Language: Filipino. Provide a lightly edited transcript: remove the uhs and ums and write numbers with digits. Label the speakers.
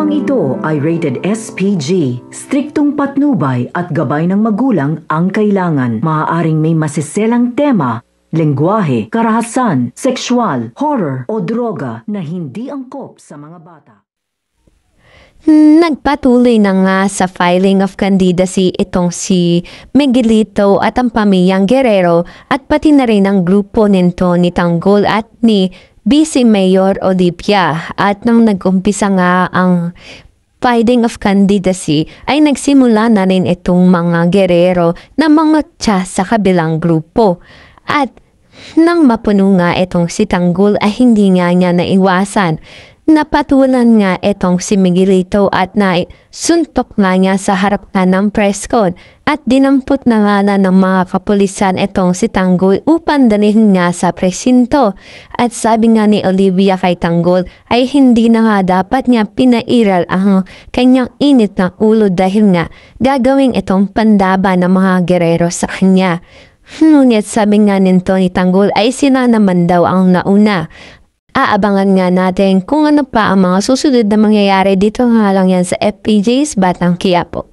Speaker 1: Programang ito ay rated SPG. Striktong patnubay at gabay ng magulang ang kailangan. Maaaring may masiselang tema, lengguwahe, karahasan, sexual, horror o droga na hindi angkop sa mga bata.
Speaker 2: Nagpatuloy na nga sa filing of candidacy itong si Miguelito at ang pamilyang Guerrero at pati na rin ang grupo nito ni Tanggol at ni Vice Mayor Olivia. At nang nag-umpisa nga ang filing of candidacy ay nagsimula na rin itong mga Guerrero na mangotsa sa kabilang grupo. At nang mapuno nga itong si Tanggol ay hindi nga niya naiwasan. Napatulan nga itong si Miguelito at suntok na niya sa harap ka ng press con at dinampot na nga ng mga kapulisan itong si Tanggol upang dalhin nga sa presinto. At sabi nga ni Olivia kay Tanggol ay hindi na nga dapat niya pinairal ang kanyang init na ulo dahil nga gagawin itong pandaba ng mga Guerrero sa kanya. Ngunit sabi nga nito ni Tanggol ay sila naman daw ang nauna. Aabangan nga natin kung ano pa ang mga susunod na mangyayari dito nga lang yan sa FPJ's Batang Quiapo.